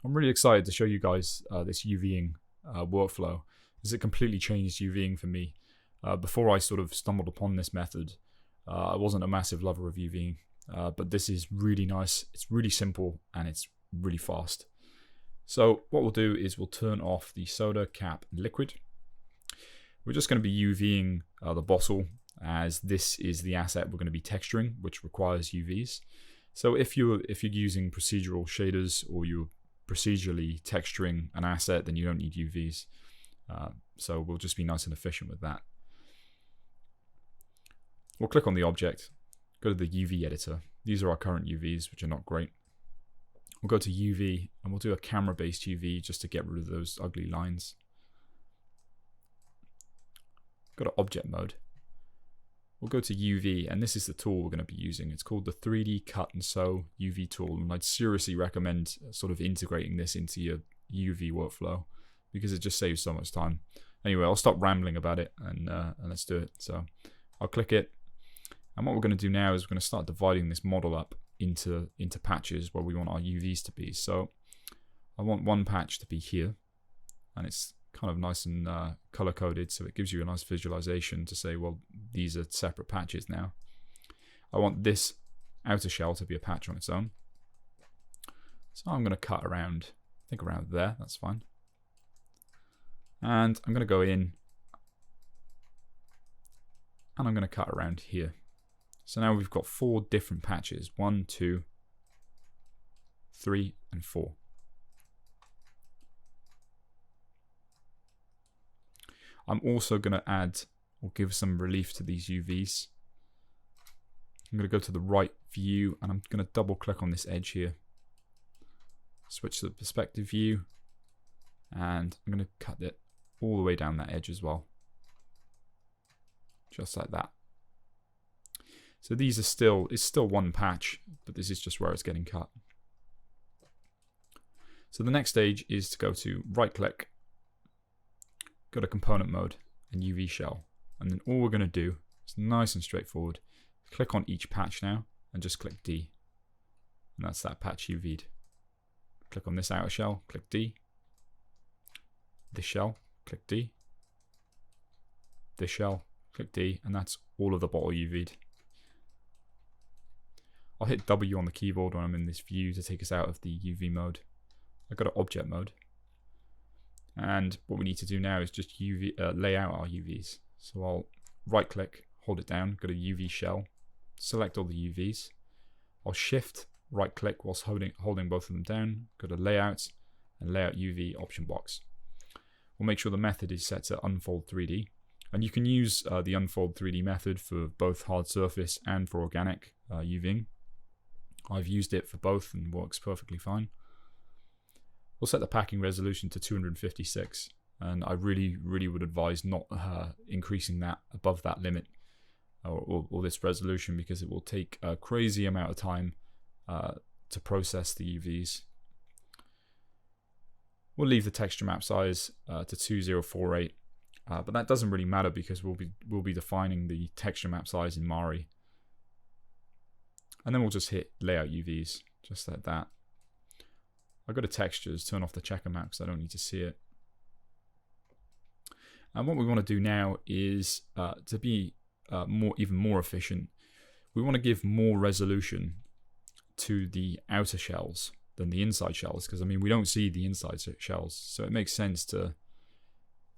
I'm really excited to show you guys this UVing workflow, as it completely changed UVing for me. Before I sort of stumbled upon this method, I wasn't a massive lover of UVing, but this is really nice. It's really simple and it's really fast. So what we'll do is we'll turn off the soda, cap, and liquid. We're just going to be UVing the bottle, as this is the asset we're going to be texturing, which requires UVs. So if you're using procedural shaders or you're procedurally texturing an asset, then you don't need UVs. So we'll just be nice and efficient with that. We'll click on the object, go to the UV editor. These are our current UVs, which are not great. We'll go to UV and we'll do a camera-based UV just to get rid of those ugly lines. Go to object mode. We'll go to UV, and this is the tool we're going to be using. It's called the 3D Cut and Sew UV tool, and I'd seriously recommend sort of integrating this into your UV workflow because it just saves so much time. Anyway, I'll stop rambling about it and let's do it. So I'll click it, and what we're going to do now is we're going to start dividing this model up into patches where we want our UVs to be. So I want one patch to be here, and it's kind of nice and color coded, so it gives you a nice visualization to say, well, these are separate patches now. I want this outer shell to be a patch on its own, so I'm going to cut around, I think around there, that's fine. And I'm going to go in and I'm going to cut around here. So now we've got 4 different patches, 1, 2, 3, and 4. I'm also going to add or give some relief to these UVs. I'm going to go to the right view and I'm going to double click on this edge here. Switch to the perspective view, and I'm going to cut it all the way down that edge as well. Just like that. So these are it's still one patch, but this is just where it's getting cut. So the next stage is to go to right click, go to component mode and UV shell, and then all we're going to do is nice and straightforward, click on each patch now and just click D, and that's that patch UV'd. Click on this outer shell, click D, this shell, click D, this shell, click D, and that's all of the bottle UV'd. I'll hit W on the keyboard when I'm in this view to take us out of the UV mode. I go to object mode. And what we need to do now is just lay out our UVs. So I'll right click, hold it down, go to UV shell, select all the UVs. I'll shift right click whilst holding both of them down, go to layout and layout UV option box. We'll make sure the method is set to unfold 3D. And you can use the unfold 3D method for both hard surface and for organic UVing. I've used it for both and works perfectly fine. We'll set the packing resolution to 256, and I really would advise not increasing that above that limit or this resolution, because it will take a crazy amount of time to process the UVs. We'll leave the texture map size to 2048, but that doesn't really matter because we'll be defining the texture map size in Mari. And then we'll just hit layout UVs, just like that. I go to textures, turn off the checker map because I don't need to see it. And what we want to do now is to be even more efficient. We want to give more resolution to the outer shells than the inside shells, because I mean we don't see the inside shells, so it makes sense to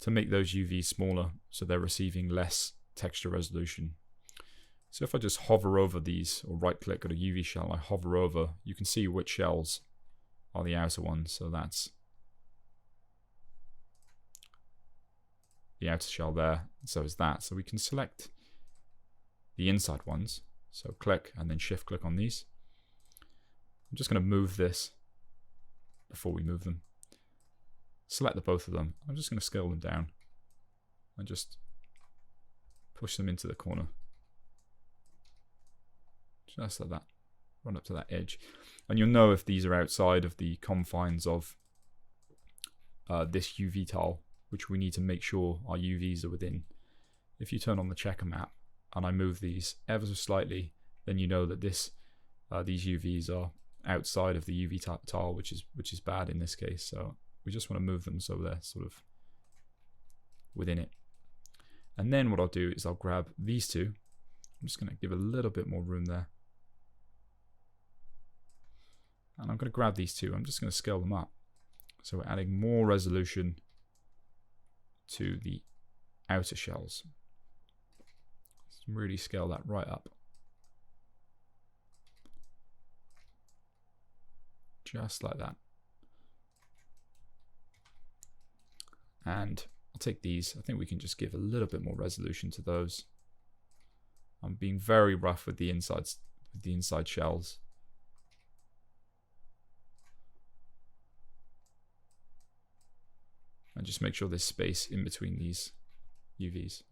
make those UVs smaller so they're receiving less texture resolution. So if I just hover over these, or right click at a UV shell, I hover over, you can see which shells are the outer ones. So that's the outer shell there, so is that. So we can select the inside ones. So click and then shift click on these. I'm just going to move this before we move them. Select the both of them. I'm just going to scale them down and just push them into the corner. Just like that. Run up to that edge. And you'll know if these are outside of the confines of this UV tile, which we need to make sure our UVs are within. If you turn on the checker map and I move these ever so slightly, then you know that these UVs are outside of the UV tile, which is bad in this case. So we just want to move them so they're sort of within it. And then what I'll do is I'll grab these two. I'm just going to give a little bit more room there. And I'm going to grab these two. I'm just going to scale them up. So we're adding more resolution to the outer shells. Let's really scale that right up. Just like that. And I'll take these. I think we can just give a little bit more resolution to those. I'm being very rough with the inside shells. And just make sure there's space in between these UVs.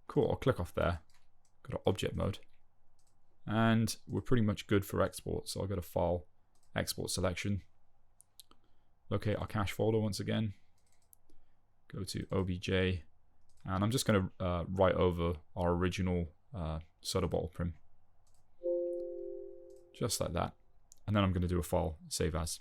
Cool, I'll click off there. Go to object mode. And we're pretty much good for export. So I'll go to File, Export Selection. Locate our cache folder once again. Go to OBJ. And I'm just going to write over our original soda bottle prim. Just like that. And then I'm going to do a file, save as.